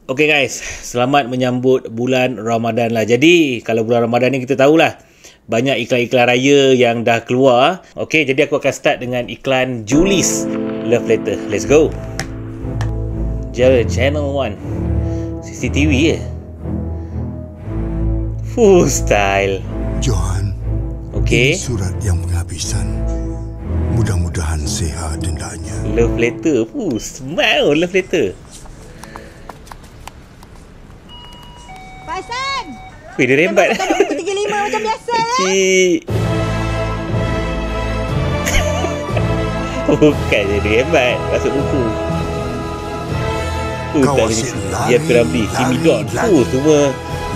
Okay guys, selamat menyambut bulan Ramadan lah. Jadi, kalau bulan Ramadan ni kita tahulah banyak iklan-iklan raya yang dah keluar. Okay, jadi aku akan start dengan iklan Julie's Love Letter. Let's go. Channel 1. CCTV ya? Full style. Johan, okay. Ini surat yang penghabisan. Mudah-mudahan sihat dendanya. Love letter. Smile love letter. Pak Hassan! Weh, dia rembat. Buku 35 macam biasa ya? Cik. Bukan je dia rembat. Masuk buku. Kau tak asyik dia Piramli, Simidon. Semua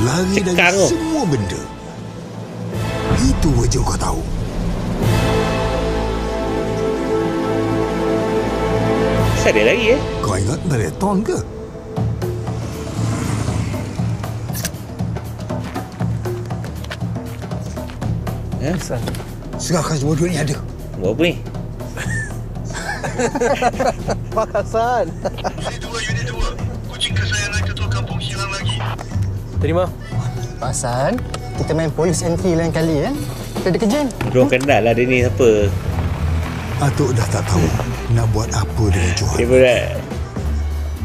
lari cekang dari semua benda. Itu aja kau tahu. Kenapa dia lari Kau ingat marathon ke? Serahkan semua duit yang ada. Buat apa ni? Pak Hassan. Unit 2. Kucing kesayangan ketua kampung hilang lagi. Terima. Pak Hassan, kita main polis entry lain kali ya. Kita ada kerja. Diorang kenal lah dia ni siapa. Atuk dah tak tahu nak buat apa dengan Johan. Dia berat.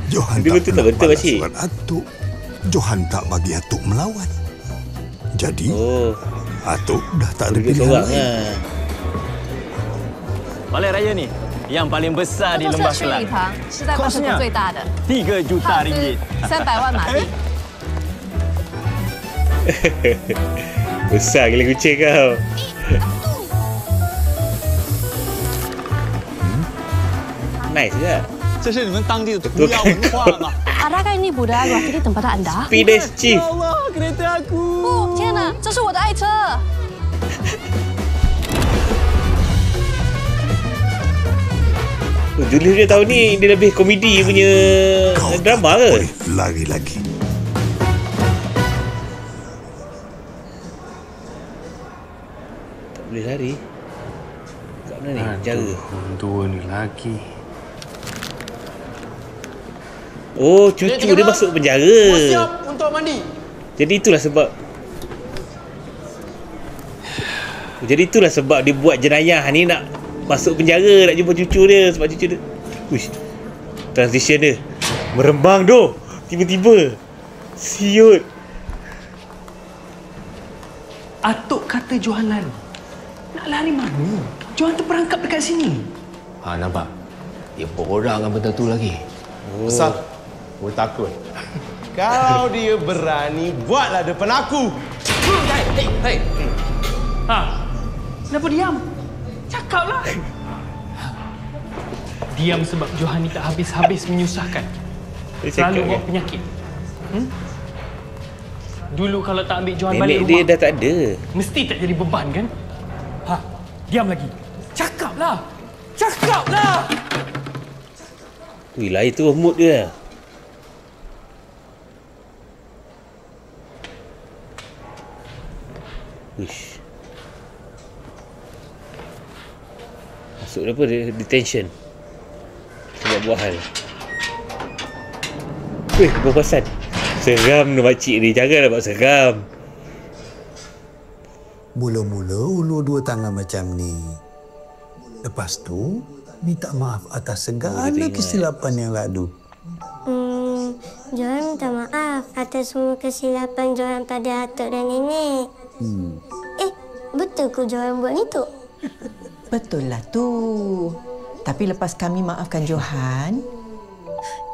Johan dia tak betul pernah tak betul balas pakcik? surat Atuk. Johan tak bagi Atuk melawan. Jadi, Atuk dah tak ada pilihan lain. Balai raya ni yang paling besar di Lembah Kelang. Kosnya 3 juta ringgit. 300万马币。 Besar gila kucing kau. Nice juga. 这是你们当地的涂鸦文化吗？ Adakah ini budaya luar negeri tempat anda? Pedes Chief. Ya Allah, kereta aku. 不，天哪，这是我的爱车。 Julius dia tahun ni dia lebih komedi punya drama ke? Boleh lari lagi. Tak boleh lari. Kat mana ni? Jaga. Dua ni lagi. Oh, cucu dia masuk penjara. Siap untuk mandi. Jadi itulah sebab dia buat jenayah ni, nak masuk penjara, nak jumpa cucu dia. Sebab cucu dia, uish, transition dia merembang doh. Tiba-tiba siut. Atuk kata Johan lari. Nak lari mana? Johan terperangkap dekat sini. Ha, nampak? Dia berorang dengan benda tu lagi. Besar. Gue takut. Kau dia berani buatlah depan aku. Hei. Ha? Kenapa diam? Cakaplah. Diam sebab Johan ni tak habis-habis menyusahkan. Selalu bawa penyakit. Dulu kalau tak ambil Johan balik rumah, dia dah tak ada. mesti tak jadi beban kan? Ha? Diam lagi. Cakaplah. Cakaplah. Wih, lain tu mood dia. Wish. Masuk apa dia? Detention. Sebab buat hal. Weh, berpasan. Seram tu makcik ni. Janganlah buat seram. Mula-mula ulur dua tangan macam ni. Lepas tu, minta maaf atas segala kesilapan yang lalu. Johan minta maaf atas semua kesilapan Johan pada atuk dan nenek. Betul ke Johan buat ni tu? Betul lah tu. Tapi lepas kami maafkan Johan,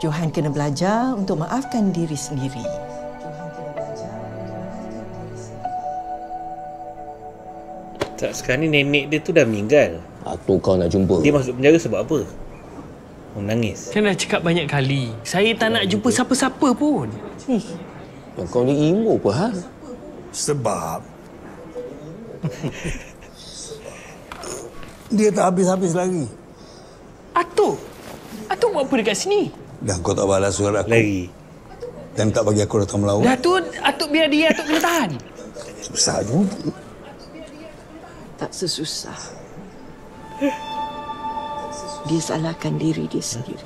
Johan kena belajar untuk maafkan diri sendiri. Tak, sekarang ni nenek dia tu dah meninggal. Atuk kau nak jumpa. Dia masuk penjara sebab apa? Menangis. Saya dah cakap banyak kali. Saya tak nak jumpa siapa-siapa pun. Kau ni emo apa, ha? Sebab dia tak habis-habis lagi. Atuk buat apa dekat sini? Dan kau tak balas surat aku. Lagi. Dan tak bagi aku datang melawan. Atuk biar dia, Atuk kena tahan. Susah juga. Tak sesusah. Dia salahkan diri dia sendiri.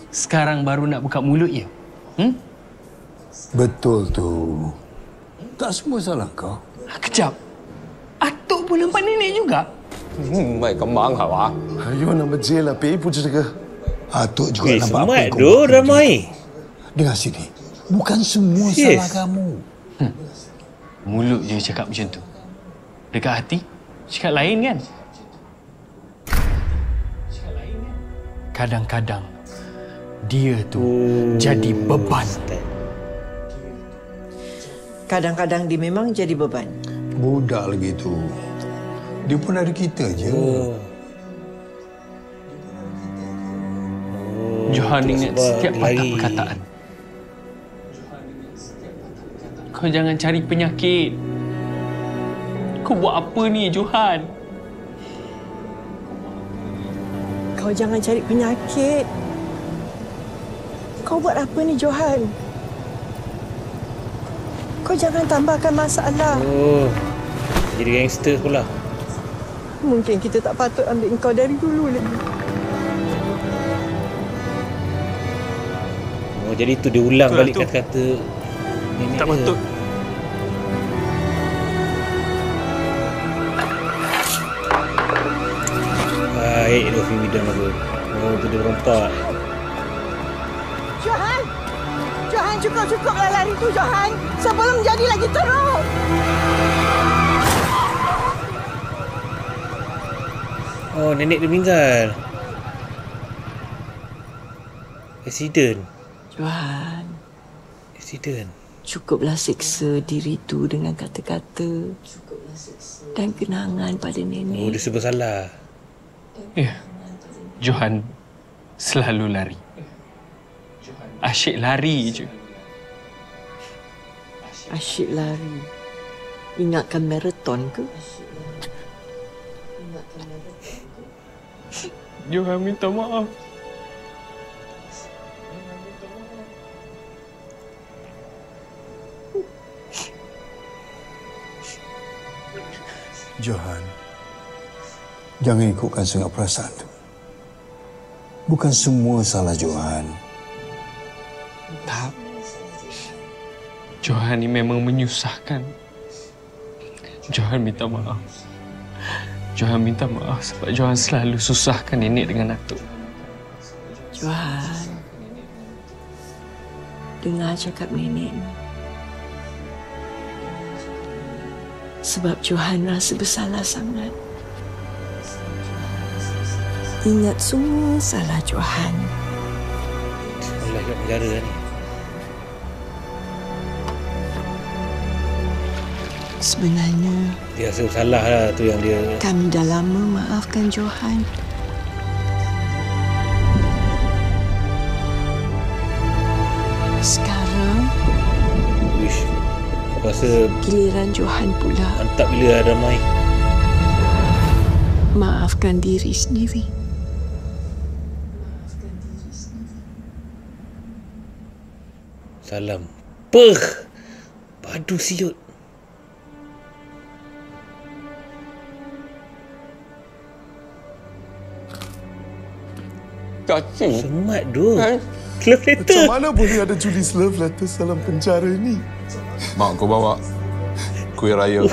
sekarang baru nak buka mulut ya? Betul tu. Tak semua salah kau. Kejap. Atuk pun nampak nenek juga? 唔係咁猛係嘛？ Ayo nak berjaya lah, pergi pun cakap. Atuk juga Weh, nampak apa semat yang kau tu buat tadi. ramai. Dengar sini. Bukan semua Yes. salah kamu. Mulut je cakap macam tu. Dekat hati, cakap lain kan? Kadang-kadang, dia tu jadi beban. Kadang-kadang dia memang jadi beban. Budak lagi tu. Dia pun ada kita je. Johan ingat setiap patah lari. perkataan. Kau jangan cari penyakit. Kau buat apa ni, Johan? Kau jangan cari penyakit. Kau buat apa ni, Johan? Kau jangan tambahkan masalah. Oh, jadi gangster pula. Mungkin kita tak patut ambil kau dari dulu lagi. Oh, jadi tu dia ulang Betul, balik tu. kata-kata nenek Tak dia. patut. Baik, Lofi Midam aku. Oh, tu dia berompak. Johan! Johan, cukup-cukuplah lari tu, Johan. Sebelum jadi lagi teruk. Oh, nenek dia meninggal. Accident. Johan, Accident. cukuplah siksa diri tu dengan kata-kata dan kenangan pada Oh, nenek. dia serba salah. Ya. Johan selalu lari. Asyik lari je. Asyik lari. Ingatkan maraton ke? Johan minta maaf. Johan, jangan ikutkan sangat perasaan tu. Bukan semua salah Johan. Tak. Johan ni memang menyusahkan. Johan minta maaf. Johan minta maaf sebab Johan selalu susahkan nenek dengan atuk. Johan, dengar cakap nenek ni. Sebab Johan rasa bersalah sangat. Ingat semua salah Johan. Allah kat penjara ni. Sebenarnya, Dia rasa salah lah tu yang dia. kami dah lama maafkan Johan. Sekarang, Wish. Aku rasa giliran Johan pula mantap bila ada ramai. maafkan diri sendiri. Salam. Peh. Padu siut. Cacing. Semat tu. Kan? Love Macam letter. mana boleh ada tulis love letter dalam penjara ni? Mak, kau bawa kuih raya.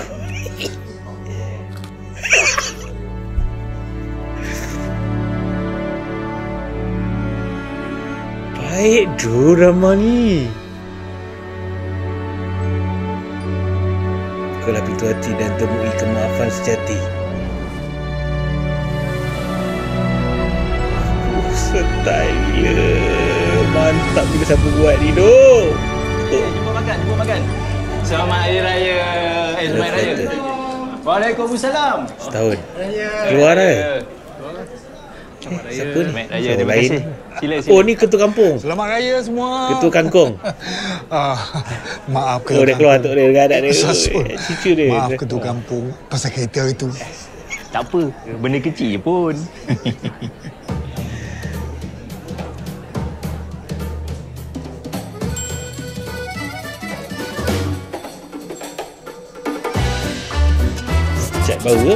Baik tu drama ni. Bukalah pintu hati dan temui kemaafan sejati. Style. Mantap bila siapa buat ni tu. Jumpa makan. Selamat Hari Raya. Selamat Hari Raya. Waalaikumsalam. Setahun. Keluar dah. Siapa ni? Selamat Raya. Siapa Terima lain? kasih. Sila. Oh, ni ketua kampung. Selamat Raya semua. Ketua kangkung. Maaf Oh, dia keluar tu dia dengan anak dia. Sasul. Cucu dia. Maaf ketua kampung pasal kereta itu. Tak apa. Benda kecil pun. Cat bau ke?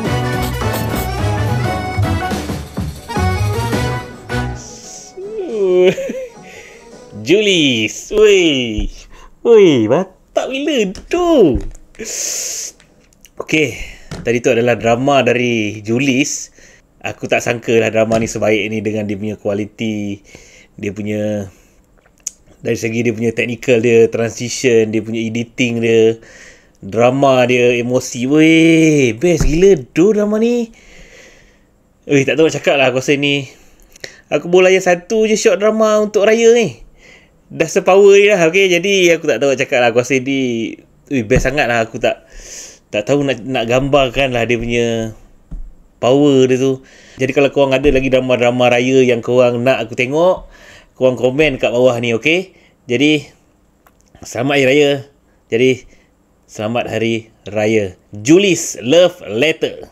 Julis. Woi, batak bila tu. Okey, tadi tu adalah drama dari Julis. Aku tak sangka lah drama ni sebaik ni dengan dia punya kualiti, dia punya dari segi dia punya technical dia, transition, dia punya editing dia, drama dia, emosi. Weh, best gila tu drama ni. Tak tahu nak cakap lah. Aku rasa ni aku boleh layan satu je short drama untuk raya ni, dah sepower ni lah. Okay, jadi aku tak tahu nak cakap lah. Aku rasa ni best sangat lah. Aku tak tahu nak gambarkan lah dia punya power dia tu. Jadi kalau korang ada lagi drama-drama raya yang korang nak aku tengok, korang komen kat bawah ni, okey? Jadi selamat Hari Raya. Jadi selamat Hari Raya. Julis Love Letter.